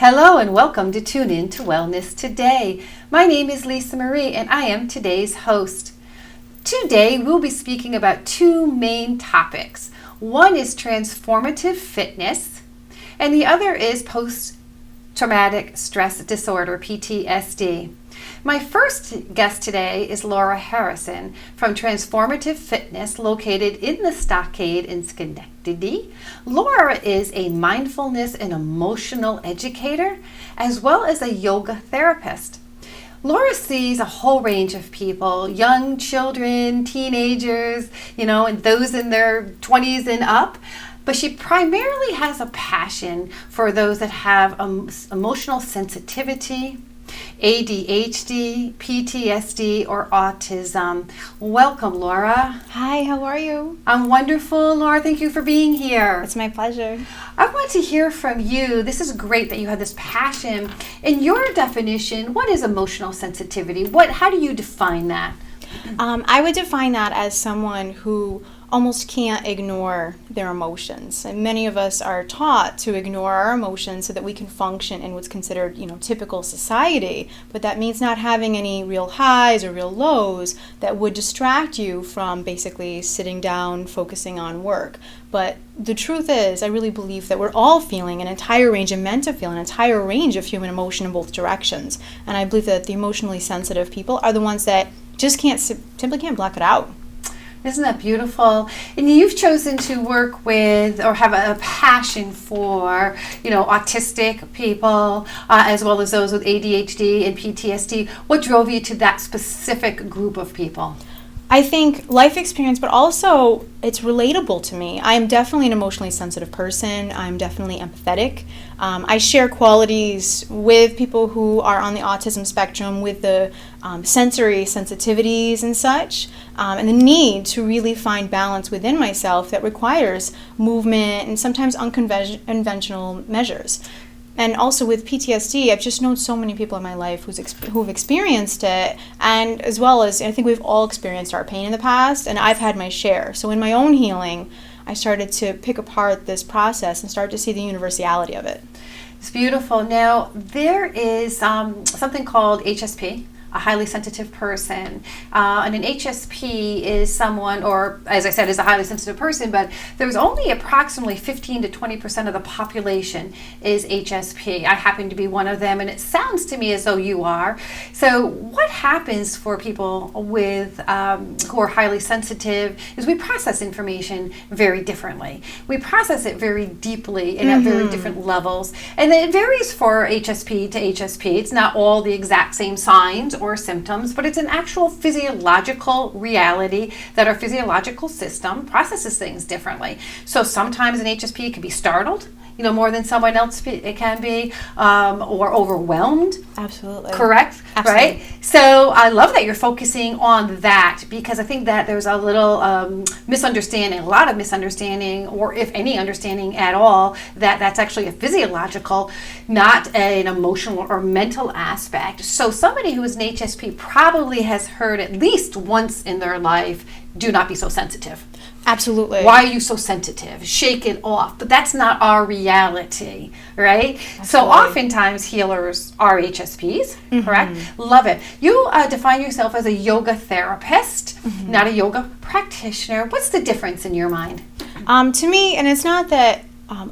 Hello and welcome to Tune In to Wellness Today. My name is Lisa Marie and I am today's host. Today we'll be speaking about two main topics. One is transformative fitness and the other is post-traumatic stress disorder, PTSD. My first guest today is Laura Harrison from Transformative Fitness, located in the Stockade in Schenectady. Laura is a mindfulness and emotional educator, as well as a yoga therapist. Laura sees a whole range of people, young children, teenagers, and those in their 20s and up. But she primarily has a passion for those that have emotional sensitivity, ADHD, PTSD, or autism. Welcome, Laura. Hi, how are you? I'm wonderful, Laura. Thank you for being here. It's my pleasure. I want to hear from you. This is great that you have this passion. In your definition, what is emotional sensitivity? How do you define that? I would define that as someone who almost can't ignore their emotions. And many of us are taught to ignore our emotions so that we can function in what's considered, typical society. But that means not having any real highs or real lows that would distract you from basically sitting down, focusing on work. But the truth is, I really believe that we're all feeling an entire range and meant to feel an entire range of human emotion in both directions. And I believe that the emotionally sensitive people are the ones that just simply can't block it out. Isn't that beautiful? And you've chosen to work with or have a passion for, autistic people, as well as those with ADHD and PTSD. What drove you to that specific group of people? I think life experience, but also it's relatable to me. I am definitely an emotionally sensitive person. I'm definitely empathetic. I share qualities with people who are on the autism spectrum with the sensory sensitivities and such, and the need to really find balance within myself that requires movement and sometimes unconventional measures. And also with PTSD, I've just known so many people in my life who've experienced it, and as well as I think we've all experienced our pain in the past, and I've had my share. So in my own healing, I started to pick apart this process and start to see the universality of it. It's beautiful. Now, there is something called HSP, a highly sensitive person. And an HSP is someone, or as I said, is a highly sensitive person, but there's only approximately 15 to 20% of the population is HSP. I happen to be one of them, and it sounds to me as though you are. So what happens for people with who are highly sensitive is we process information very differently. We process it very deeply and at very different levels. And it varies for HSP to HSP. It's not all the exact same signs or symptoms, but it's an actual physiological reality that our physiological system processes things differently. So sometimes an HSP can be startled, more than someone else it can be, or overwhelmed. Absolutely. Correct? Absolutely. Right? So I love that you're focusing on that, because I think that there's a little misunderstanding, a lot of misunderstanding, or if any understanding at all, that that's actually a physiological, not an emotional or mental aspect. So somebody who is an HSP probably has heard at least once in their life, do not be so sensitive. Absolutely. Why are you so sensitive? Shake it off. But that's not our reality, right? Absolutely. So oftentimes healers are HSPs, correct? Love it. You define yourself as a yoga therapist, not a yoga practitioner. What's the difference in your mind? To me, and it's not that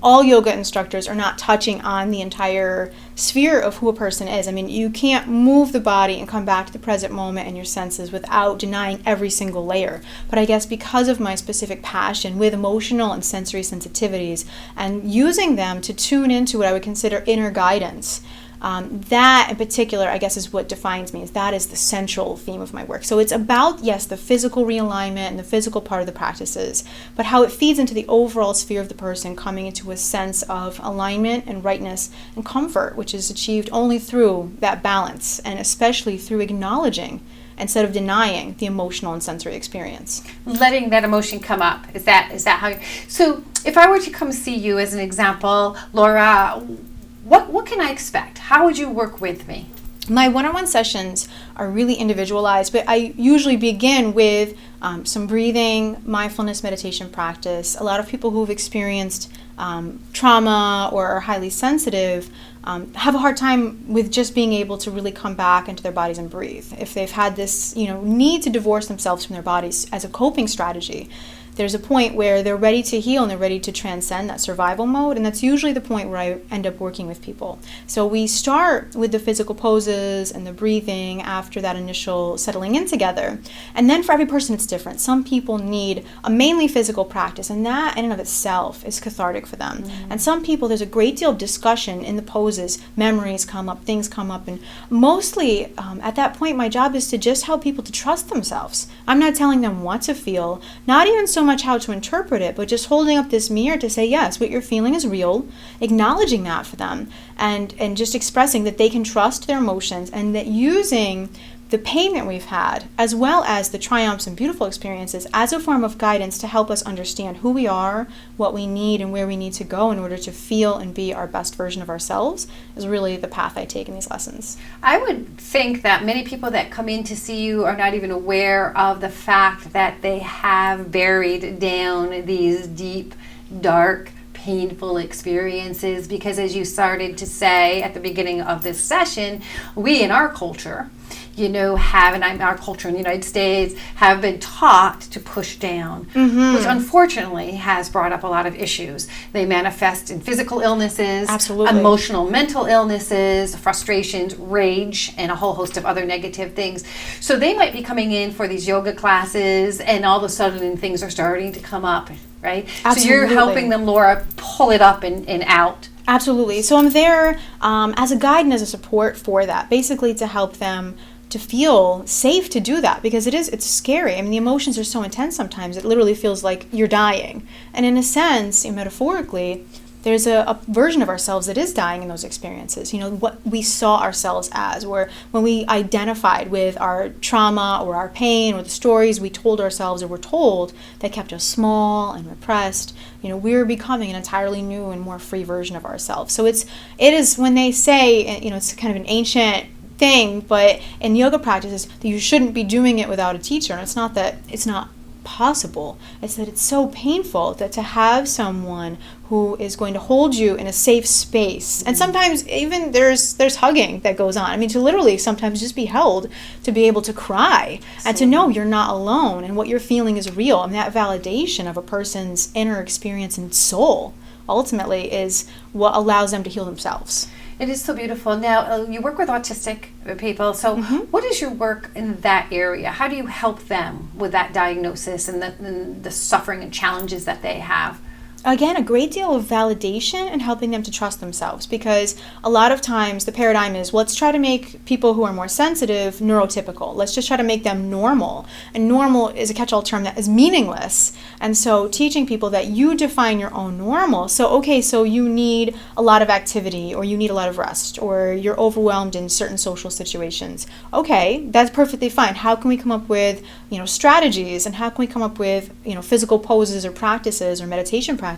all yoga instructors are not touching on the entire sphere of who a person is. I mean, you can't move the body and come back to the present moment and your senses without denying every single layer. But I guess because of my specific passion with emotional and sensory sensitivities and using them to tune into what I would consider inner guidance, that in particular, I guess, is what defines me. That is the central theme of my work. So it's about, yes, the physical realignment and the physical part of the practices, but how it feeds into the overall sphere of the person coming into a sense of alignment and rightness and comfort, which is achieved only through that balance and especially through acknowledging instead of denying the emotional and sensory experience. Letting that emotion come up. Is that how so if I were to come see you as an example, Laura, what can I expect? How would you work with me? My one-on-one sessions are really individualized, but I usually begin with some breathing, mindfulness meditation practice. A lot of people who've experienced trauma or are highly sensitive have a hard time with just being able to really come back into their bodies and breathe. If they've had this, need to divorce themselves from their bodies as a coping strategy, there's a point where they're ready to heal and they're ready to transcend that survival mode, and that's usually the point where I end up working with people. So we start with the physical poses and the breathing after that initial settling in together, and then for every person it's different. Some people need a mainly physical practice, and that in and of itself is cathartic for them. And some people, there's a great deal of discussion in the poses, memories come up, things come up, and mostly at that point my job is to just help people to trust themselves. I'm not telling them what to feel, not even so much how to interpret it, but just holding up this mirror to say, yes, what you're feeling is real, acknowledging that for them, and just expressing that they can trust their emotions, and that using the pain that we've had, as well as the triumphs and beautiful experiences, as a form of guidance to help us understand who we are, what we need, and where we need to go in order to feel and be our best version of ourselves, is really the path I take in these lessons. I would think that many people that come in to see you are not even aware of the fact that they have buried down these deep, dark, painful experiences, because as you started to say at the beginning of this session, we in our culture, our culture in the United States have been taught to push down, which unfortunately has brought up a lot of issues. They manifest in physical illnesses, absolutely, emotional, mental illnesses, frustrations, rage, and a whole host of other negative things. So they might be coming in for these yoga classes, and all of a sudden things are starting to come up, right? Absolutely. So you're helping them, Laura, pull it up and out. Absolutely. So I'm there as a guide and as a support for that, basically to help them to feel safe to do that, because it's scary. I mean, the emotions are so intense sometimes, it literally feels like you're dying. And in a sense, metaphorically, there's a version of ourselves that is dying in those experiences. What we saw ourselves as, where when we identified with our trauma or our pain or the stories we told ourselves or were told that kept us small and repressed, we're becoming an entirely new and more free version of ourselves. So it is when they say, it's kind of an ancient thing, but in yoga practices, that you shouldn't be doing it without a teacher. And it's not that it's not possible, it's that it's so painful that to have someone who is going to hold you in a safe space, and sometimes even there's hugging that goes on. I mean, to literally sometimes just be held, to be able to cry, and to know you're not alone and what you're feeling is real. And that validation of a person's inner experience and soul ultimately is what allows them to heal themselves. It is so beautiful. Now, you work with autistic people, so what is your work in that area? How do you help them with that diagnosis and the suffering and challenges that they have? Again, a great deal of validation and helping them to trust themselves, because a lot of times the paradigm is, let's try to make people who are more sensitive neurotypical. Let's just try to make them normal. And normal is a catch-all term that is meaningless. And so teaching people that you define your own normal. So you need a lot of activity, or you need a lot of rest, or you're overwhelmed in certain social situations. Okay, that's perfectly fine. How can we come up with, strategies, and how can we come up with, physical poses or practices or meditation practices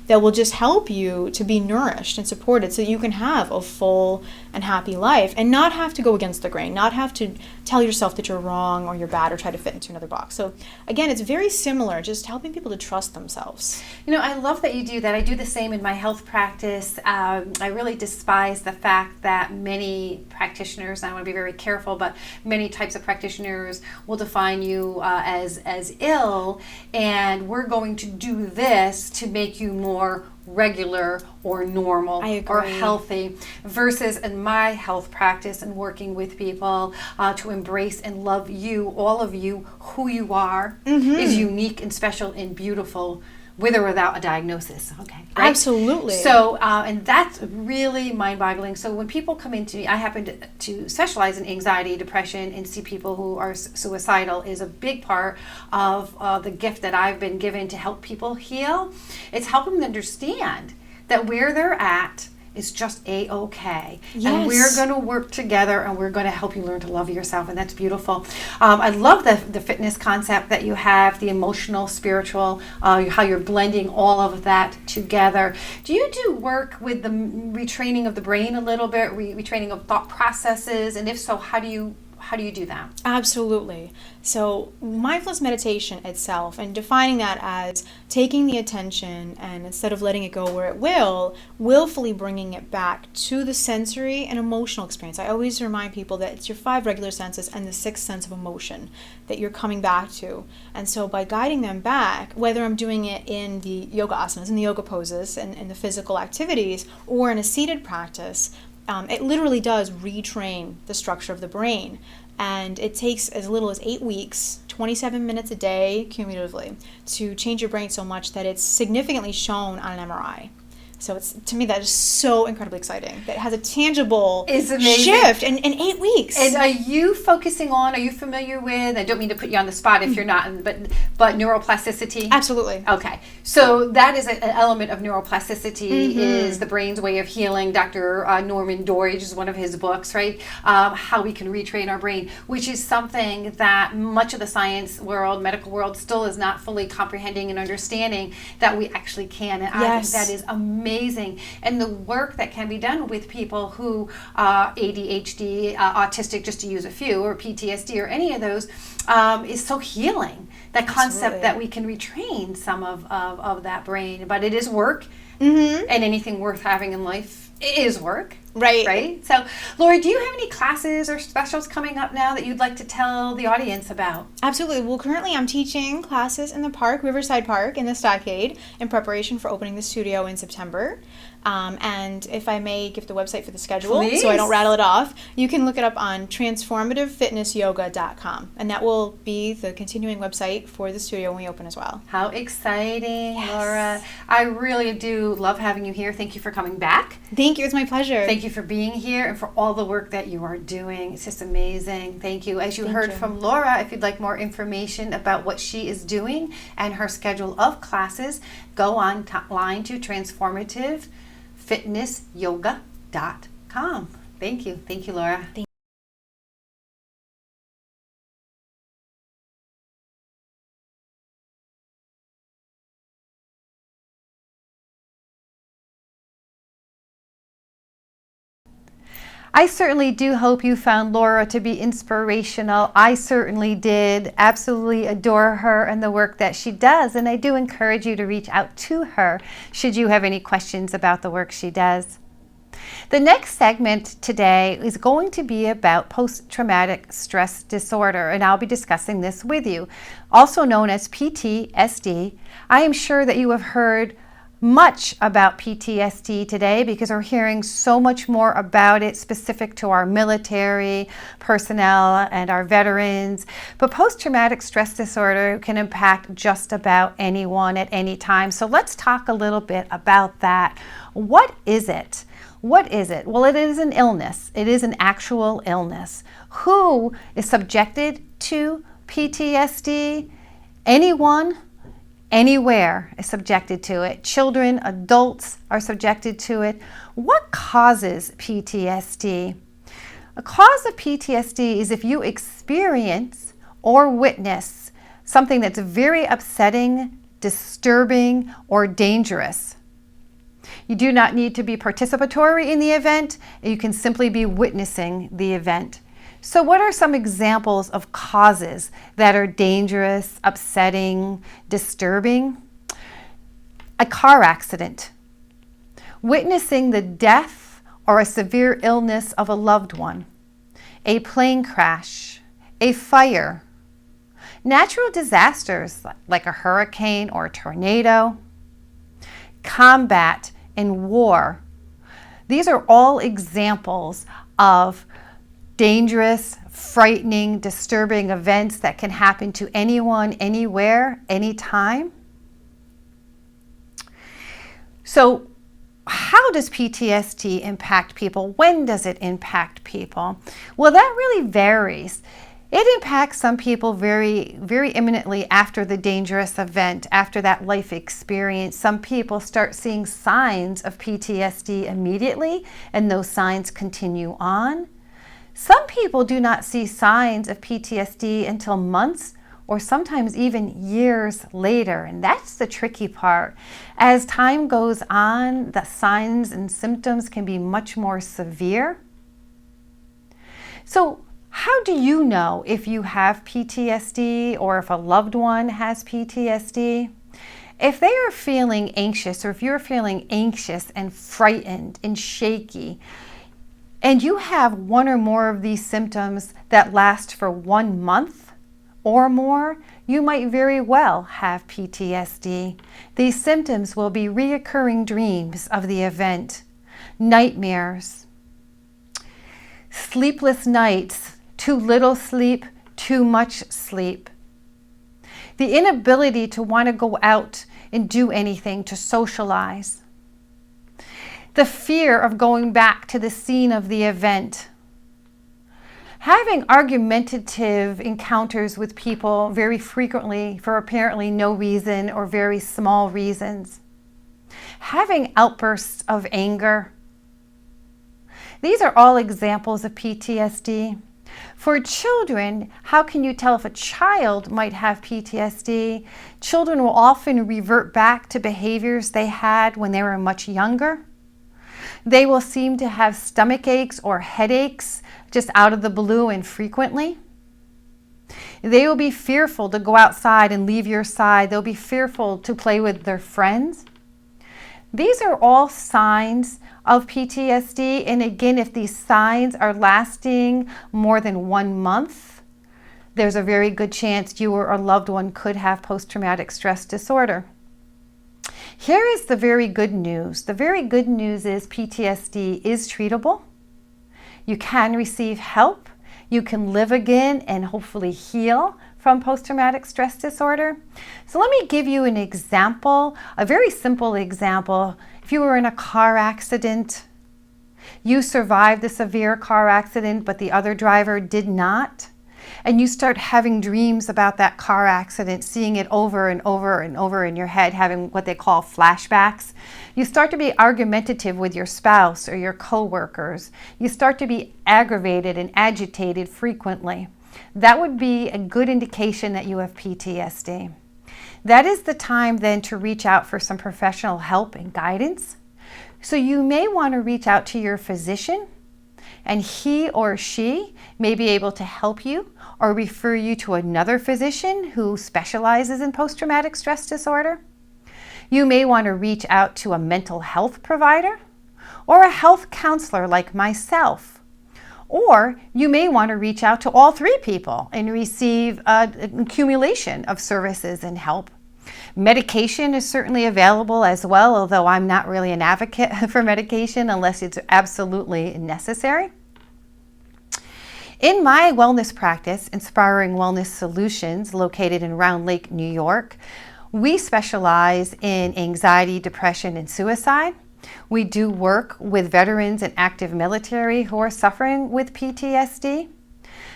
that will just help you to be nourished and supported so that you can have a full and happy life and not have to go against the grain, not have to tell yourself that you're wrong or you're bad or try to fit into another box. So again, it's very similar, just helping people to trust themselves. I love that you do that. I do the same in my health practice. I really despise the fact that many practitioners, and I want to be very careful, but many types of practitioners will define you as ill, and we're going to do this to make you more regular or normal or healthy, versus in my health practice and working with people to embrace and love you, all of you, who you are is unique and special and beautiful, with or without a diagnosis. Okay, right? Absolutely. So, and that's really mind-boggling. So when people come into me, I happen to specialize in anxiety, depression, and see people who are suicidal is a big part of the gift that I've been given to help people heal. It's helping them understand that where they're at is just A-okay. Yes. And we're going to work together, and we're going to help you learn to love yourself, and that's beautiful. I love the fitness concept that you have, the emotional, spiritual, how you're blending all of that together. Do you do work with the retraining of the brain a little bit, retraining of thought processes? And if so, how do you how do you do that? Absolutely. So mindfulness meditation itself, and defining that as taking the attention and instead of letting it go where it will, willfully bringing it back to the sensory and emotional experience. I always remind people that it's your 5 regular senses and the 6th sense of emotion that you're coming back to. And so by guiding them back, whether I'm doing it in the yoga asanas, in the yoga poses, and in the physical activities, or in a seated practice, it literally does retrain the structure of the brain. And it takes as little as 8 weeks, 27 minutes a day cumulatively, to change your brain so much that it's significantly shown on an MRI. So it's, to me, that is so incredibly exciting. That it has a tangible shift in 8 weeks. And are you familiar with, I don't mean to put you on the spot if you're not, but neuroplasticity? Absolutely. Okay. So that is an element of neuroplasticity, is the brain's way of healing. Dr. Norman Doidge is one of his books, right? How we can retrain our brain, which is something that much of the science world, medical world, still is not fully comprehending and understanding that we actually can. And I think that is amazing. And the work that can be done with people who ADHD, autistic, just to use a few, or PTSD, or any of those, is so healing. That concept that we can retrain some of that brain. But it is work, and anything worth having in life is work. Right. So, Laura, do you have any classes or specials coming up now that you'd like to tell the audience about? Absolutely. Well, currently I'm teaching classes in the park, Riverside Park, in the Stockade, in preparation for opening the studio in September. And if I may give the website for the schedule, Please. So I don't rattle it off, you can look it up on transformativefitnessyoga.com. And that will be the continuing website for the studio when we open as well. How exciting, Laura. I really do love having you here. Thank you for coming back. Thank you. It's my pleasure. Thank you for being here and for all the work that you are doing. It's just amazing. Thank you. As you heard from Laura, if you'd like more information about what she is doing and her schedule of classes, go online to transformativefitnessyoga.com. Thank you. Thank you, Laura. I certainly do hope you found Laura to be inspirational. I certainly did. Absolutely adore her and the work that she does. And I do encourage you to reach out to her should you have any questions about the work she does. The next segment today is going to be about post-traumatic stress disorder, and I'll be discussing this with you. Also known as PTSD. I am sure that you have heard much about PTSD today because we're hearing so much more about it specific to our military personnel and our veterans. But post-traumatic stress disorder can impact just about anyone at any time. So let's talk a little bit about that. What is it? What is it? Well, it is an illness. It is an actual illness. Who is subjected to PTSD? Anyone, anywhere is subjected to it. Children, adults are subjected to it. What causes PTSD? A cause of PTSD is if you experience or witness something that's very upsetting, disturbing, or dangerous. You do not need to be participatory in the event. You can simply be witnessing the event. So what are some examples of causes that are dangerous, upsetting, disturbing? A car accident, witnessing the death or a severe illness of a loved one, a plane crash, a fire, natural disasters like a hurricane or a tornado, combat and war. These are all examples of dangerous, frightening, disturbing events that can happen to anyone, anywhere, anytime. So how does PTSD impact people? When does it impact people? Well, that really varies. It impacts some people very, very imminently after the dangerous event, after that life experience. Some people start seeing signs of PTSD immediately, and those signs continue on. Some people do not see signs of PTSD until months or sometimes even years later, and that's the tricky part. As time goes on, the signs and symptoms can be much more severe. So, How do you know if you have PTSD or if a loved one has PTSD? If they are feeling anxious, or if you're feeling anxious and frightened and shaky, and you have one or more of these symptoms that last for 1 month or more, you might very well have PTSD. These symptoms will be reoccurring dreams of the event, nightmares, sleepless nights, too little sleep, too much sleep. The inability to want to go out and do anything, to socialize. The fear of going back to the scene of the event. Having argumentative encounters with people very frequently for apparently no reason or very small reasons. Having outbursts of anger. These are all examples of PTSD. For children, how can you tell if a child might have PTSD? Children will often revert back to behaviors they had when they were much younger. They will seem to have stomach aches or headaches just out of the blue and frequently. They will be fearful to go outside and leave your side. They'll be fearful to play with their friends. These are all signs of PTSD, and again, if these signs are lasting more than 1 month, there's a very good chance you or a loved one could have post-traumatic stress disorder. Here is the very good news. The very good news is PTSD is treatable. You can receive help. You can live again and hopefully heal from post-traumatic stress disorder. So let me give you an example, a very simple example. If you were in a car accident, you survived the severe car accident, but the other driver did not, and you start having dreams about that car accident, seeing it over and over and over in your head, having what they call flashbacks. You start to be argumentative with your spouse or your coworkers. You start to be aggravated and agitated frequently. That would be a good indication that you have PTSD. That is the time then to reach out for some professional help and guidance. So you may want to reach out to your physician, and he or she may be able to help you or refer you to another physician who specializes in post-traumatic stress disorder. You may want to reach out to a mental health provider or a health counselor like myself. Or you may want to reach out to all three people and receive an accumulation of services and help. Medication is certainly available as well, although I'm not really an advocate for medication unless it's absolutely necessary. In my wellness practice, Inspiring Wellness Solutions, located in Round Lake, New York, we specialize in anxiety, depression, and suicide. We do work with veterans and active military who are suffering with PTSD.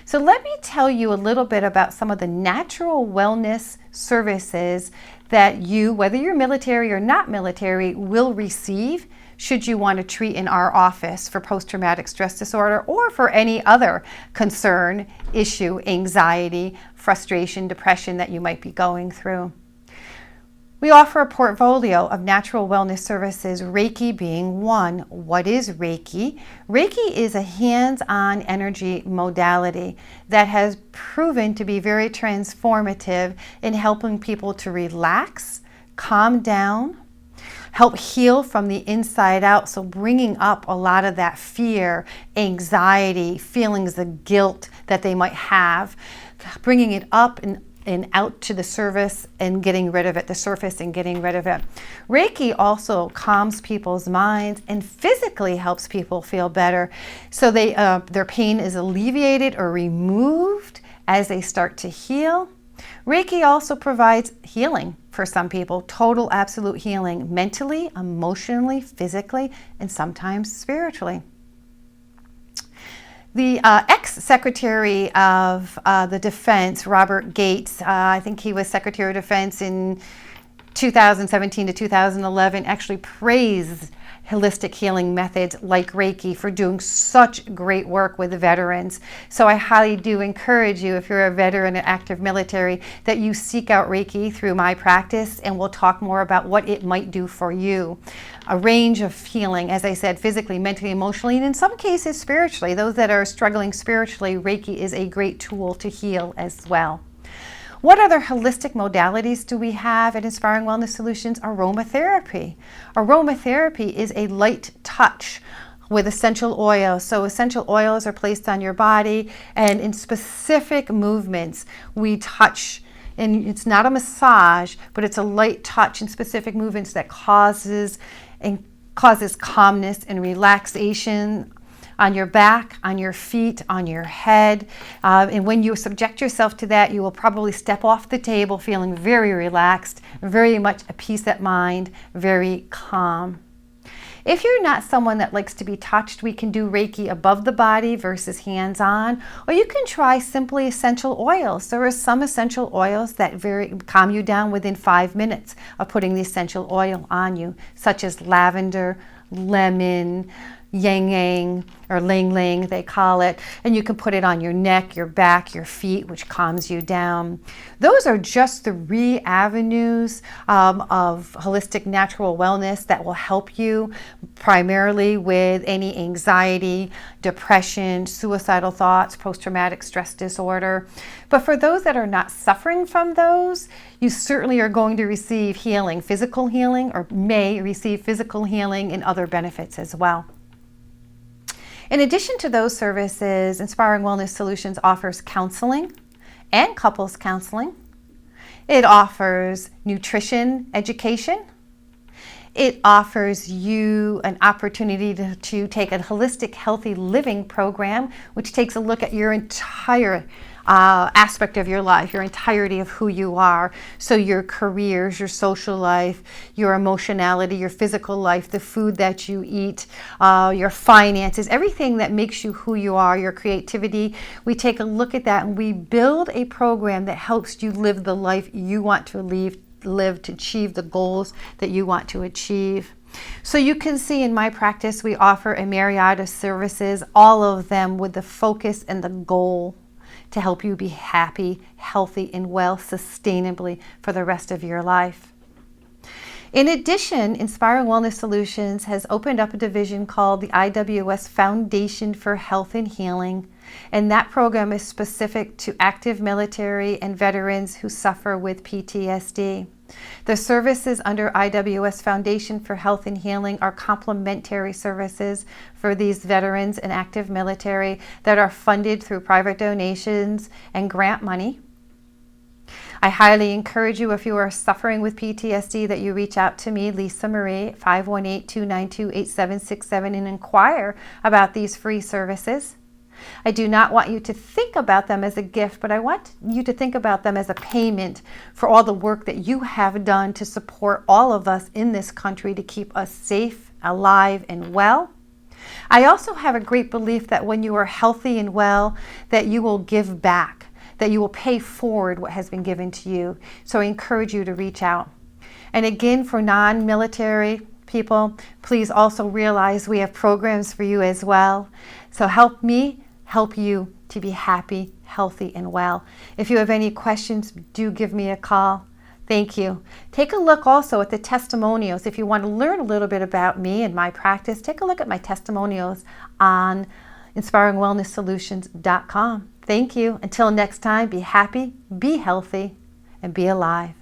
So let me tell you a little bit about some of the natural wellness services that you, whether you're military or not military, will receive should you want to treat in our office for post-traumatic stress disorder or for any other concern, issue, anxiety, frustration, depression that you might be going through. We offer a portfolio of natural wellness services, Reiki being one. What is Reiki? Reiki is a hands-on energy modality that has proven to be very transformative in helping people to relax, calm down, help heal from the inside out. So bringing up a lot of that fear, anxiety, feelings of guilt that they might have, bringing it up and out to the surface and getting rid of it, the surface and getting rid of it. Reiki also calms people's minds and physically helps people feel better. So their pain is alleviated or removed as they start to heal. Reiki also provides healing for some people, total absolute healing, mentally, emotionally, physically, and sometimes spiritually. The ex-Secretary of the Defense, Robert Gates, I think he was Secretary of Defense in 2017 to 2011, actually praised holistic healing methods like Reiki for doing such great work with the veterans. So I highly do encourage you, if you're a veteran and active military, that you seek out Reiki through my practice, and we'll talk more about what it might do for you. A range of healing, as I said, physically, mentally, emotionally, and in some cases spiritually. Those that are struggling spiritually, Reiki is a great tool to heal as well. What other holistic modalities do we have at Inspiring Wellness Solutions? Aromatherapy. Aromatherapy is a light touch with essential oils. So essential oils are placed on your body, and in specific movements we touch. And it's not a massage, but it's a light touch in specific movements that causes calmness and relaxation on your back, on your feet, on your head. And when you subject yourself to that, you will probably step off the table feeling very relaxed, very much at peace at mind, very calm. If you're not someone that likes to be touched, we can do Reiki above the body versus hands-on, or you can try simply essential oils. There are some essential oils that calm you down within 5 minutes of putting the essential oil on you, such as lavender, lemon, yang yang, or ling ling they call it, and you can put it on your neck, your back, your feet, which calms you down. Those are just 3 avenues of holistic natural wellness that will help you primarily with any anxiety, depression, suicidal thoughts, post-traumatic stress disorder. But for those that are not suffering from those, you certainly are going to receive healing, physical healing, or may receive physical healing and other benefits as well. In addition to those services, Inspiring Wellness Solutions offers counseling and couples counseling. It offers nutrition education. It offers you an opportunity to take a holistic, healthy living program, which takes a look at your entire aspect of your life, your entirety of who you are. So your careers, your social life, your emotionality, your physical life, the food that you eat, your finances, everything that makes you who you are, your creativity. We take a look at that and we build a program that helps you live the life you want to live to achieve the goals that you want to achieve. So you can see in my practice, we offer a myriad of services, all of them with the focus and the goal to help you be happy, healthy, and well sustainably for the rest of your life. In addition, Inspiring Wellness Solutions has opened up a division called the IWS Foundation for Health and Healing, and that program is specific to active military and veterans who suffer with PTSD. The services under IWS Foundation for Health and Healing are complementary services for these veterans and active military that are funded through private donations and grant money. I highly encourage you, if you are suffering with PTSD, that you reach out to me, Lisa Marie, at 518-292-8767, and inquire about these free services. I do not want you to think about them as a gift, but I want you to think about them as a payment for all the work that you have done to support all of us in this country to keep us safe, alive, and well. I also have a great belief that when you are healthy and well, that you will give back, that you will pay forward what has been given to you. So I encourage you to reach out. And again, for non-military people, please also realize we have programs for you as well. So help me help you to be happy, healthy, and well. If you have any questions, do give me a call. Thank you. Take a look also at the testimonials. If you want to learn a little bit about me and my practice, take a look at my testimonials on inspiringwellnesssolutions.com. Thank you. Until next time, be happy, be healthy, and be alive.